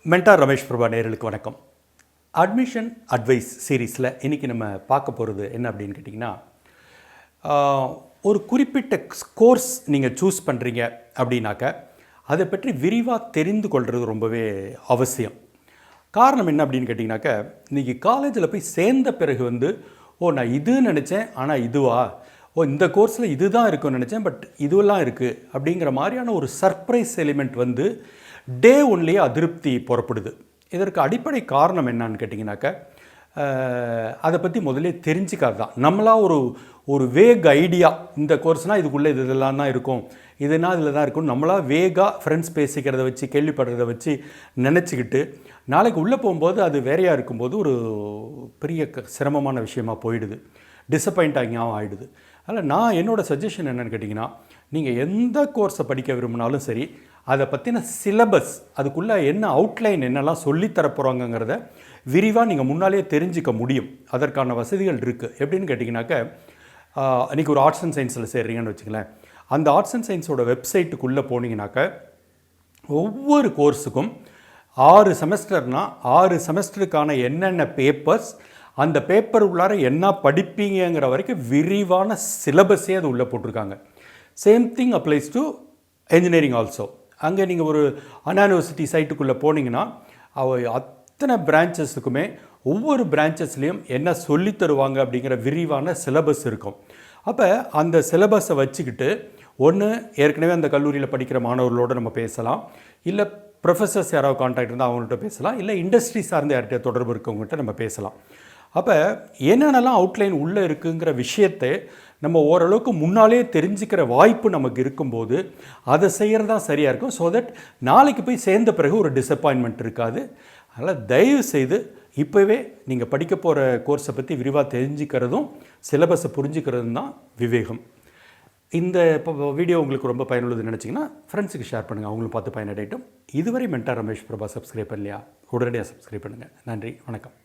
Mentor Ramesh Prabha நேயர்களுக்கு வணக்கம். Admission advice சீரீஸில் இன்றைக்கி நம்ம பார்க்க போகிறது என்ன அப்படின்னு கேட்டிங்கன்னா, ஒரு குறிப்பிட்ட கோர்ஸ் நீங்கள் சூஸ் பண்ணுறீங்க அப்படின்னாக்க அதை பற்றி விரிவாக தெரிந்து கொள்வது ரொம்பவே அவசியம். காரணம் என்ன அப்படின்னு கேட்டிங்கனாக்கா, இன்றைக்கி காலேஜில் போய் சேர்ந்த பிறகு நான் இதுன்னு நினச்சேன், ஆனால் இதுவா, இந்த கோர்ஸில் இது தான் இருக்குன்னு நினச்சேன், பட் இதுவெல்லாம் இருக்குது அப்படிங்கிற மாதிரியான ஒரு சர்ப்ரைஸ் எலிமெண்ட் டே ஒன்லேயே அதிருப்தி புறப்படுது. இதற்கு அடிப்படை காரணம் என்னன்னு கேட்டிங்கனாக்கா, அதை பற்றி முதலே தெரிஞ்சிக்காது தான். நம்மளாக ஒரு வேக் ஐடியா, இந்த கோர்ஸ்னால் இதுக்குள்ளே இதெல்லாம் தான் இருக்கும், இதுனா இதில் தான் இருக்கும், நம்மளாக வேகாக ஃப்ரெண்ட்ஸ் பேசிக்கிறத வச்சு கேள்விப்படுறத வச்சு நினச்சிக்கிட்டு நாளைக்கு உள்ளே போகும்போது அது வேறையாக இருக்கும்போது ஒரு பெரிய சிரமமான விஷயமாக போயிடுது, டிசப்பாயிண்டாகவும் ஆகிடுது. அதில் நான் என்னோடய சஜஷன் என்னென்னு கேட்டிங்கன்னா, நீங்கள் எந்த கோர்ஸை படிக்க விரும்பினாலும் சரி, அதை பற்றின சிலபஸ், அதுக்குள்ளே என்ன அவுட்லைன் என்னெல்லாம் சொல்லித்தரப்போகிறாங்கிறத விரிவாக நீங்கள் முன்னாலே தெரிஞ்சிக்க முடியும். அதற்கான வசதிகள் இருக்குது. எப்படின்னு கேட்டிங்கனாக்கா, இன்றைக்கி ஒரு ஆர்ட்ஸ் அண்ட் சயின்ஸில் சேர்றீங்கன்னு வச்சுங்களேன், அந்த ஆர்ட்ஸ் அண்ட் சயின்ஸோட வெப்சைட்டுக்குள்ளே போனீங்கன்னாக்கா ஒவ்வொரு கோர்ஸுக்கும் 6 செமஸ்டர்னால் 6 செமஸ்டருக்கான என்னென்ன பேப்பர்ஸ், அந்த பேப்பர் உள்ளார என்ன படிப்பீங்கிற வரைக்கும் விரிவான சிலபஸே அது உள்ளே போட்டிருக்காங்க. Same thing applies to engineering also. அங்கே நீங்கள் ஒரு அண்ணா யூனிவர்சிட்டி சைட்டுக்குள்ளே போனீங்கன்னா அத்தனை பிரான்ச்சஸுக்குமே ஒவ்வொரு பிரான்ச்சஸ்லேயும் என்ன சொல்லி தருவாங்க அப்படிங்கிற விரிவான சிலபஸ் இருக்கும். அப்போ அந்த சிலபஸை வச்சுக்கிட்டு ஒன்று ஏற்கனவே அந்த கல்லூரியில் படிக்கிற மாணவர்களோடு நம்ம பேசலாம், இல்லை ப்ரொஃபஸர்ஸ் யாராவது கான்டாக்ட் இருந்தால் அவங்கள்ட்ட பேசலாம், இல்லை இண்டஸ்ட்ரி சார்ந்த யார்கிட்ட தொடர்பு இருக்கவங்ககிட்ட நம்ம பேசலாம். அப்போ என்னென்னலாம் அவுட்லைன் உள்ளே இருக்குங்கிற விஷயத்தை நம்ம ஓரளவுக்கு முன்னாலே தெரிஞ்சுக்கிற வாய்ப்பு நமக்கு இருக்கும்போது அதை செய்கிறது தான் சரியாக இருக்கும். ஸோ தட் நாளைக்கு போய் சேர்ந்த பிறகு ஒரு டிசப்பாயின்மெண்ட் இருக்காது. அதனால் தயவு செய்து இப்போவே நீங்கள் படிக்க போகிற கோர்ஸை பற்றி விரிவாக தெரிஞ்சுக்கிறதும் சிலபஸை புரிஞ்சுக்கிறதும் தான் விவேகம். இந்த வீடியோ உங்களுக்கு ரொம்ப பயனுள்ளதுன்னு நினச்சிங்கன்னா ஃப்ரெண்ட்ஸுக்கு ஷேர் பண்ணுங்கள், அவங்களும் பார்த்து பயனடையட்டும். இதுவரை மென்டார் ரமேஷ் பிரபா சப்ஸ்கிரைப் பண்ணலையா, உடனடியாக சப்ஸ்கிரைப் பண்ணுங்கள். நன்றி, வணக்கம்.